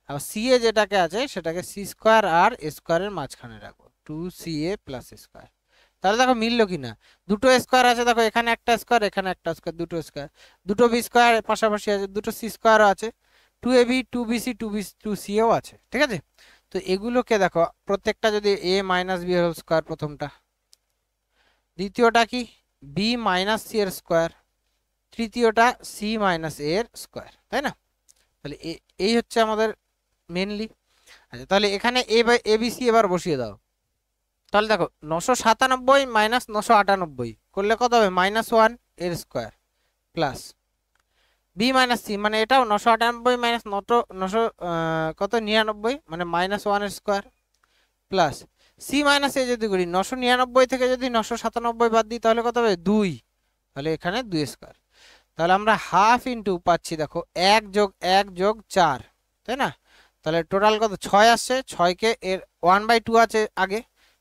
আবার ca যেটাকে আছে সেটাকে c স্কোয়ার আর a স্কোয়ারের মাঝখানে রাখবো, 2ca প্লাস a স্কোয়ার। তাহলে দেখো মিললো কিনা, দুটো স্কোয়ার আছে, দেখো এখানে একটা স্কোয়ার এখানে একটা স্কোয়ার, দুটো স্কোয়ার, দুটো বি স্কোয়ার পাশাপাশি আছে, দুটো সি স্কোয়ারও আছে, 2ab 2bc 2cও আছে, ঠিক আছে? তো এগুলোকে দেখো প্রত্যেকটা যদি a minus b whole square প্রথমটা, দ্বিতীয়টা কি বি মাইনাস সি এর স্কোয়ার, তৃতীয়টা সি মাইনাস এ এর স্কোয়ার, তাই না? তাহলে এই হচ্ছে আমাদের মেনলি। আচ্ছা, তাহলে এখানে এ বাই এবিসি এবার বসিয়ে দাও, তাহলে দেখো 997 মাইনাস 998 করলে কত হবে, -1 এর square plus b minus c, মানে এটাও 998 মাইনাস 900 কত 99 মানে -1 এর স্কোয়ার প্লাস সি মাইনাস এ যদি করি 999 থেকে যদি 997 বাদ দিই তাহলে কত হবে 2, তাহলে এখানে 2 স্কোয়ার। তাহলে আমরা হাফ ইন্টু পাচ্ছি দেখো 1 যোগ 1 যোগ 4, তাই না? তাহলে টোটাল কত 6 আসছে, 6কে এর 1/2 আছে আগে,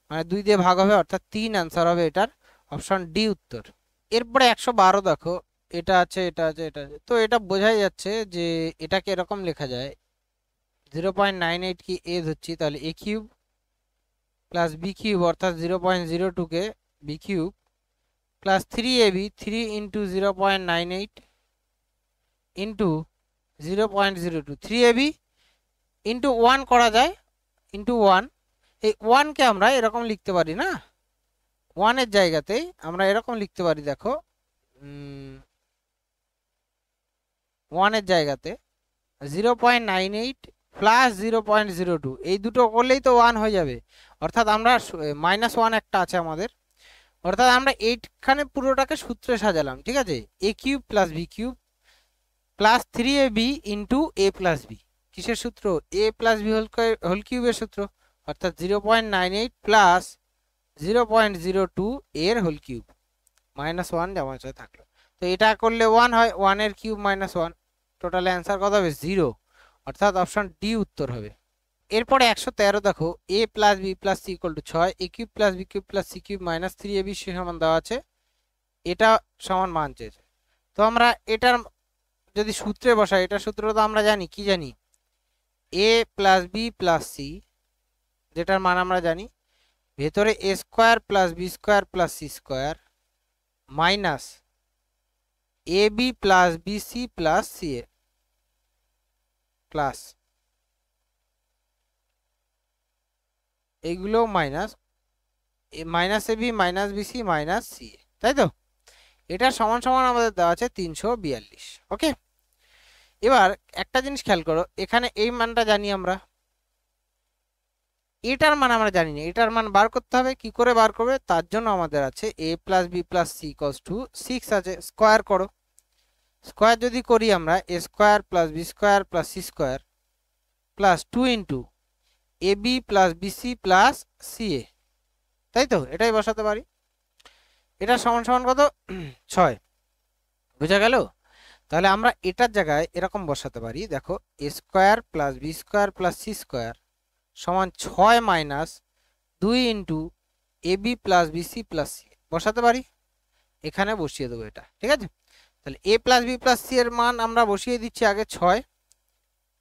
মানে 2 দিয়ে ভাগ হবে, অর্থাৎ 3 আনসার হবে এটার, অপশন ডি উত্তর। এরপরে 112 দেখো, এটা আছে এটা আছে এটা আছে, তো এটা বোঝাই যাচ্ছে যে এটাকে এরকম লেখা যায় 0.98 কি এ ধরছি, তাহলে a cube plus B cube অর্থাৎ 0.02 কে b cube plus 3ab 3 into 0.98 into 0.02 3ab into 1 করা যায়, ইন্টু 1, এই 1 কে আমরা এরকম লিখতে পারি না, 1 এর জায়গাতেই আমরা এরকম লিখতে পারি, দেখো 1 এর জায়গাতে 0.98 প্লাস 0.02 এই দুটো করলেই তো 1 হয়ে যাবে, অর্থাৎ আমরা -1 একটা আছে আমাদের, অর্থাৎ আমরা এইখানে পুরোটাকে সূত্রে সাজালাম, ঠিক আছে? A cube plus B cube plus 3ab into A plus b, কিসের সূত্র, এ প্লাস বি হোল কিউবের সূত্র, অর্থাৎ 0.98 প্লাস 0.02 এর হোল কিউব -1 যেমন থাকলো, তো এটা করলে 1 হয়, 1 এর কিউব -1, টোটাল অ্যান্সার কত হবে 0, অর্থাৎ অপশন ডি উত্তর হবে। এরপরে 113 দেখো a plus B plus c equal to 6, a cube plus B cube plus c cube minus 3ab সমান দেওয়া আছে, এটা সমান মান চেয়েছে। তো আমরা এটার যদি সূত্রে বসাই, এটা সূত্র তো আমরা জানি, কি জানি, a plus B plus c, যেটার মান আমরা জানি, ভেতরে a square plus B square plus C square minus A b plus b c plus c a plus এইগুলো minus minus A B minus B C minus C এ, তাই তো? এটা সমান সমান আমাদের দেওয়া আছে 342। ওকে, এবার একটা জিনিস খেয়াল করো, এখানে এই মানটা জানি আমরা, এটার মান আমরা জানি না, এটার মান বার করতে হবে, কি করে বার করবে, তার জন্য আমাদের আছে a plus B plus c equals to 6 আছে, স্কোয়ার করো, স্কোয়ার যদি করি আমরা a square plus B square plus C square plus 2 into a b plus BC plus c এ, তাই তো? এটাই বসাতে পারি, এটা সমান সমান কত 6, বুঝা গেল? তাহলে আমরা এটার জায়গায় এরকম বসাতে পারি, দেখো a square plus B square plus C square সমান 6 minus 2 into a b plus BC plus c বসাতে পারি, এখানে বসিয়ে দেবো এটা, ঠিক আছে? তাহলে a plus B plus C এর মান আমরা বসিয়ে দিচ্ছি আগে 6,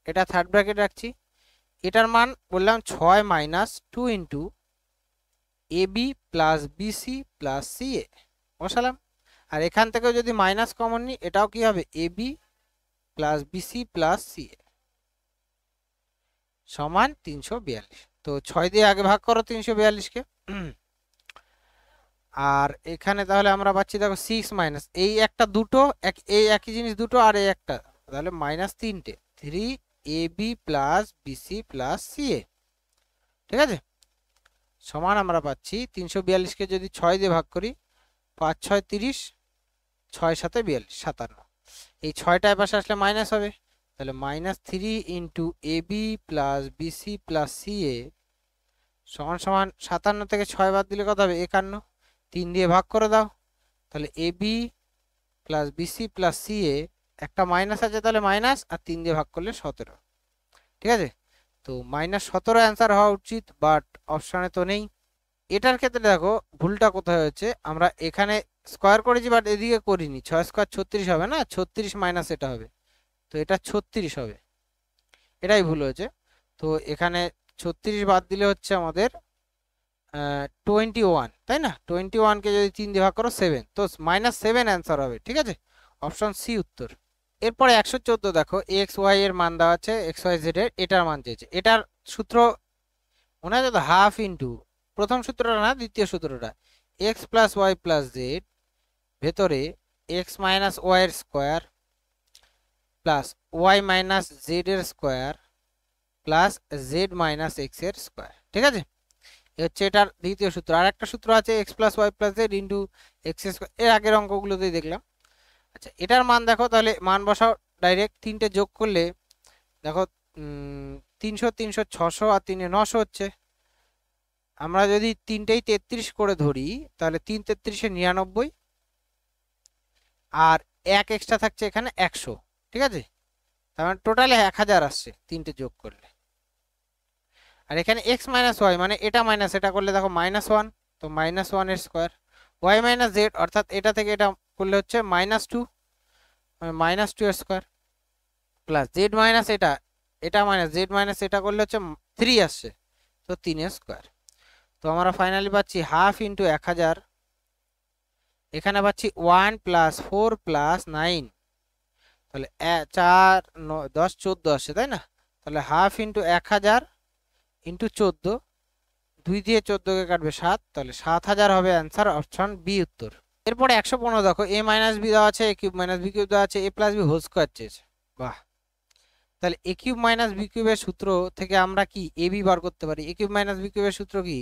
এটা থার্ড ব্র্যাকেট রাখছি, এটার মান বললাম 6 minus 2 into a b plus BC plus c a বসালাম, আর এখান থেকেও যদি মাইনাস কমন নিই এটাও কি হবে a b plus BC plus c a সমান 342। তো 6 দিয়ে আগে ভাগ করো 342 কে, আর এখানে তাহলে আমরা পাচ্ছি দেখো 6 মাইনাস এই একটা দুটো এই একই জিনিস দুটো আর এই একটা, তাহলে -3টে 3 a b plus BC plus ca, ঠিক আছে, সমান আমরা পাচ্ছি 342কে যদি 6 দিয়ে ভাগ করি 5 6 30, 6 7 42 57, এই 6টা পাশে আসলে মাইনাস হবে, তাহলে -3 into a b plus BC plus ca সমান সমান 57 থেকে 6 বাদ দিলে কত হবে 51, 3 দিয়ে ভাগ করে দাও, তাহলে a b plus BC plus ca একটা মাইনাস আছে, তাহলে মাইনাস, আর 3 দিয়ে ভাগ করলে 17, ঠিক আছে, তো -17 অ্যান্সার হওয়া উচিত, বাট অপশানে তো নেই। এটার ক্ষেত্রে দেখো ভুলটা কোথায় হচ্ছে, আমরা এখানে স্কোয়ার করেছি বাট এদিকে করিনি, 6 স্কোয়ার 36 হবে না, 36 মাইনাস এটা হবে, তো এটা 36 হবে, এটাই ভুল হয়েছে। তো এখানে 36 বাদ দিলে হচ্ছে আমাদের 21, তাই না, 21কে যদি 3 দিয়ে ভাগ করো 7, তো -7 অ্যান্সার হবে, ঠিক আছে, অপশন সি উত্তর। এরপরে 114 দেখো এক্স ওয়াই এর মান দেওয়া আছে, এক্স ওয়াই জেড এর, এটার মান চেয়েছে, এটার সূত্র মনে হয় তো হাফ ইন্টু, প্রথম সূত্রটা না দ্বিতীয় সূত্রটা, x plus y plus z ভেতরে এক্স মাইনাস ওয়াই এর square plus y minus z এর square plus z minus x এর স্কোয়ার, ঠিক আছে, হচ্ছে এটার দ্বিতীয় সূত্র। আর একটা সূত্র আছে x plus y plus z into x square, এর আগের অঙ্কগুলোতেই দেখলাম। আচ্ছা এটার মান দেখো, তাহলে মান বসাও ডাইরেক্ট, 3টে যোগ করলে দেখো 300 300 600 আর 3 900 হচ্ছে। আমরা যদি 3টেই 33 করে ধরি তাহলে 3 33 99, আর 1 এক্সট্রা থাকছে এখানে 100, ঠিক আছে, তার মানে টোটালে 1000 আসছে 3টে যোগ করলে। আর এখানে এক্স মাইনাস ওয়াই মানে এটা মাইনাস এটা করলে দেখো -1, তো -1 এর স্কোয়ার, ওয়াই মাইনাস জেড অর্থাৎ এটা থেকে এটা করলে হচ্ছে -2, -2 এর স্কোয়ার প্লাস জেড মাইনাস এটা, এটা মাইনাস জেড মাইনাস এটা করলে হচ্ছে 3 আসছে, তো 3 এর স্কোয়ার। তো আমরা ফাইনালি পাচ্ছি হাফ ইন্টু 1000, এখানে পাচ্ছি 1 প্লাস 4 প্লাস 9, তাহলে 4 9 10 14 আসছে, তাই না, তাহলে হাফ ইন্টু 1000 ইন্টু 14, 2 দিয়ে 14কে কাটবে 7, তাহলে 7000 হবে অ্যান্সার, অপশন বি উত্তর। এরপরে 115 দেখো এ মাইনাস বি দেওয়া আছে, a cube minus B cube দেওয়া আছে, এ প্লাস বি হোল স্কোয়ার চেয়েছে, বাহ, তাহলে এ কিউব মাইনাস বি কিউবের সূত্র থেকে আমরা কি এ বি বার করতে পারি, এ কিউব মাইনাস বি কিউবের সূত্র কি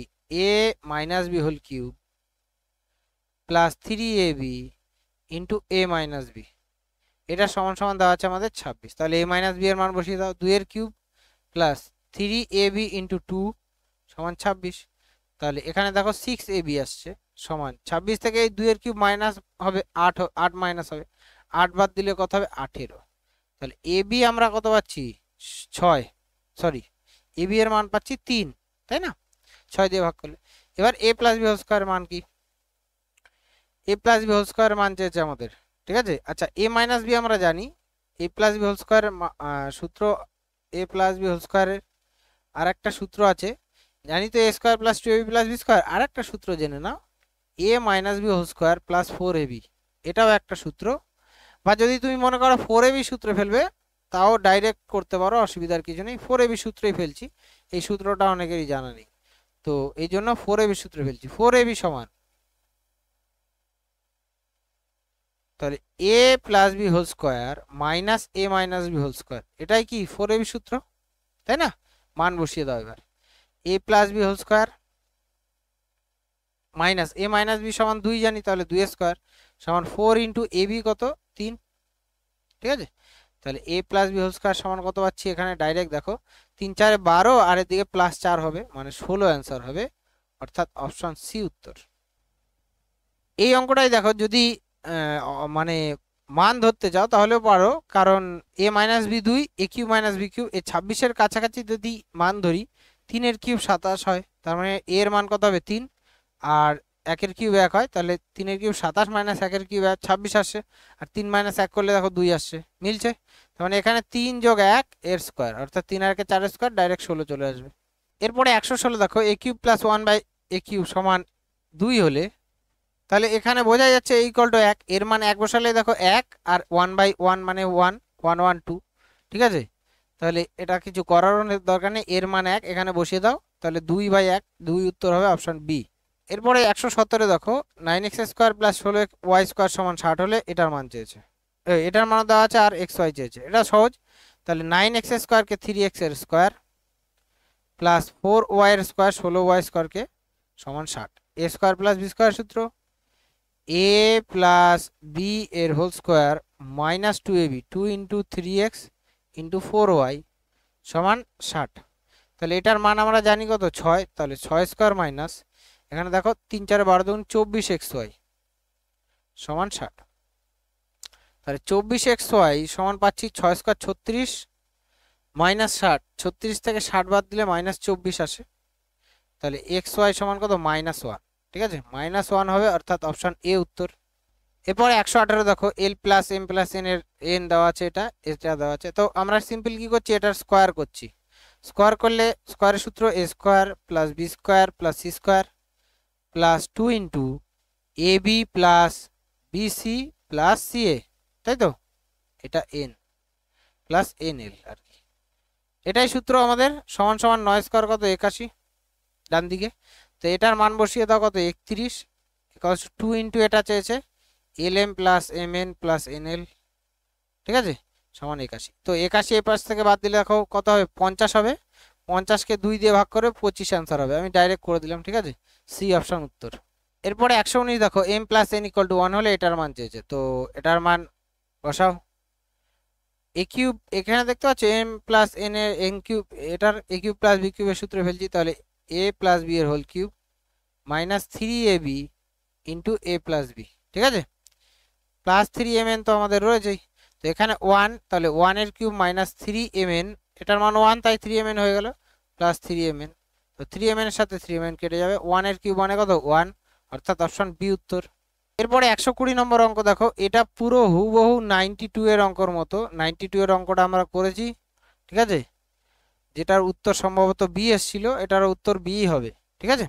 a minus b whole cube plus 3ab into a minus b, এটা সমান সমান দেওয়া আছে আমাদের 26, তাহলে এ মাইনাস বি এর মান বসিয়ে দাও, 2 এর কিউব প্লাস 3ab ইন্টু 2 সমান 26, তাহলে এখানে দেখো 6ab আসছে সমান 26 থেকে এই 2 এর কিউব মাইনাস হবে 8, 8 মাইনাস হবে, 8 বাদ দিলে কত হবে 18, তাহলে এবি আমরা কত পাচ্ছি 6, সরি এবি এর মান পাচ্ছি 3, তাই না, 6 দিয়ে ভাগ করলে। এবার a plus B whole square মান কি, এ প্লাস বি হোল স্কোয়ার মান চেয়েছে আমাদের, ঠিক আছে। আচ্ছা এ মাইনাস বি আমরা জানি, এ প্লাস বি হোল স্কোয়ার সূত্র, এ প্লাস বি হোল স্কোয়ারের আর একটা সূত্র আছে, জানি তো a square plus 2ab plus B square, আর একটা সূত্র জেনে নাও a minus b whole square plus 4ab, এটাও একটা সূত্র, বা যদি তুমি মনে করো 4ab সূত্রে ফেলবে তাও ডাইরেক্ট করতে পারো, অসুবিধার কিছু নেই, 4ab সূত্রেই ফেলছি, এই সূত্রটা অনেকেরই জানা নেই, তো এই জন্য 4ab সূত্রে ফেলছি, 4ab সমান তাহলে a plus B whole square minus a minus b whole square, এটাই কি 4ab সূত্র, তাই না, মান বসিয়ে দাও এবার, a plus B whole square minus a minus b সমান 2 জানি, তাহলে 2 স্কোয়ার সমান 4 ইন্টু এ বি কত 3, ঠিক আছে, তাহলে a plus B whole square সমান কত পাচ্ছি এখানে ডাইরেক্ট দেখো 3 4 12, আর এদিকে প্লাস 4 হবে মানে 16 অ্যান্সার হবে, অর্থাৎ অপশন সি উত্তর। এই অঙ্কটাই দেখো যদি মানে মান ধরতে চাও তাহলেও পারো, কারণ এ মাইনাস বি 2, এ কিউব মাইনাস বি কিউব, এই 26-এর কাছাকাছি যদি মান ধরি 3 এর কিউব 27 হয়, তার মানে এর মান কত হবে 3, আর 1 এর কিউব 1 হয়, তাহলে 3 এর কিউব 27 মাইনাস 1 এর কিউব 26 আসছে, আর 3 মাইনাস 1 করলে দেখো 2 আসছে, মিলছে, তার মানে এখানে 3 যোগ 1 এর স্কোয়ার, অর্থাৎ 3 আর 1 4 স্কোয়ার, ডাইরেক্ট 16 চলে আসবে। এরপরে 116 দেখো a cube plus 1 by a cube সমান 2 হলে, তাহলে এখানে বোঝা যাচ্ছে ইকুয়াল টু 1, এর মান 1 বসালে দেখো 1, আর 1 বাই 1 মানে 1 1 1 2, ঠিক আছে, তাহলে এটা কিছু করার দরকার নেই, এর মান 1 এখানে বসিয়ে দাও, তাহলে 2 বাই 1, 2 উত্তর হবে অপশন বি। এরপরে 117 দেখো 9x square plus 16y square সমান 60 হলে এটার মান চেয়েছে, এটার মান দেওয়া আছে আর xy চেয়েছে, এটা সহজ, তাহলে 9x স্কোয়ারকে 3x এর স্কোয়ার প্লাস 4y এর স্কোয়ার 16y স্কোয়ারকে সমান 60। A square plus B square সূত্র এ প্লাস বি এর whole square minus 2ab 2 into 3x into 4y সমান 60। তাহলে এটার মান আমরা জানি কত 6, তাহলে 6 স্কোয়ার মাইনাস এখানে দেখো 3 4 12 দুগুণ 24xy সমান 60। তাহলে 24xy সমান পাচ্ছি 6 স্কোয়ার 36 মাইনাস 60, 36 থেকে 60 বাদ দিলে মাইনাস 24 আসে। তাহলে xy সমান কত -1, ঠিক আছে, -1 হবে, অর্থাৎ অপশন এ উত্তর। এরপরে 118 দেখো l plus m plus n এর n দেওয়া আছে, এটা দেওয়া আছে, তো আমরা সিম্পল কি করছি, এটার স্কোয়ার করছি। স্কোয়ার করলে স্কোয়ারের সূত্র a square plus B square plus C square plus 2 into a b plus b c plus c এ, তাই তো, এটা n প্লাস এন এল আর কি। এটাই সূত্র আমাদের। সমান সমান 9 স্কোয়ার কত 81 ডান দিকে। তো এটার মান বসিয়ে দাও কত 31 2 ইন্টু এটা চেয়েছে l m plus m n plus n l, ঠিক আছে, সমান 81। তো 81 এই পাশ থেকে বাদ দিলে দেখো কত হবে 50 হবে, 50কে 2 দিয়ে ভাগ করে 25 অ্যান্সার হবে। আমি ডাইরেক্ট করে দিলাম, ঠিক আছে, সি অপশন উত্তর। এরপরে 119 দেখো m plus n equal to 1 হলে এটার মান চেয়েছে, তো এটার মান বসাও। এ কিউব এখানে দেখতে পাচ্ছ এম প্লাস এন এর এন কিউব, এটার এ কিউব প্লাস বি কিউবের সূত্রে ফেলছি, তাহলে এ প্লাস বি এর whole cube minus 3ab into এ প্লাস বি, ঠিক আছে, প্লাস 3mn তো আমাদের রয়েছেই। তো এখানে 1, তাহলে 1 এর কিউব মাইনাস 3mn, এটার মান 1 তাই 3mn হয়ে গেল, প্লাস 3mn, তো 3mn এর সাথে 3mn কেটে যাবে, 1 এর কিউব মানে কত 1, অর্থাৎ অপশন বি উত্তর। এরপরে 120 নম্বর অঙ্ক দেখো, এটা পুরো হুবহু 92 এর অঙ্কর মতো। 92 এর অঙ্কটা আমরা করেছি, ঠিক আছে, যেটার উত্তর সম্ভবত বি এসেছিল, এটার উত্তর বি হবে, ঠিক আছে।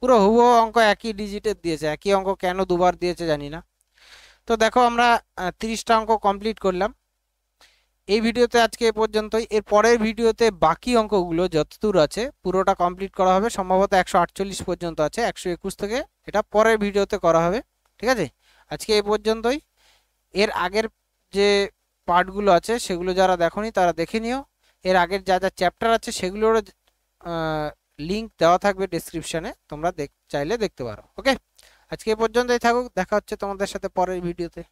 পুরো হুবহু অঙ্ক একই ডিজিটের দিয়েছে, একই অঙ্ক কেন দুবার দিয়েছে জানি না। তো দেখো আমরা 30টা অঙ্ক কমপ্লিট করলাম এই ভিডিওতে, আজকে এ পর্যন্তই। এর পরের ভিডিওতে বাকি অঙ্কগুলো যতদূর আছে পুরোটা কমপ্লিট করা হবে, সম্ভবত 148 পর্যন্ত আছে, 121 থেকে এটা পরের ভিডিওতে করা হবে, ঠিক আছে। আজকে এই পর্যন্তই। এর আগের যে পার্টগুলো আছে সেগুলো যারা দেখোনি তারা দেখে নিও। এর আগের যা যা চ্যাপ্টার আছে সেগুলোর লিঙ্ক দেওয়া থাকবে ডেসক্রিপশনে, তোমরা চাইলে দেখতে পারো। ওকে, আজকে এই পর্যন্তই থাকুক, দেখা হচ্ছে তোমাদের সাথে পরের ভিডিওতে।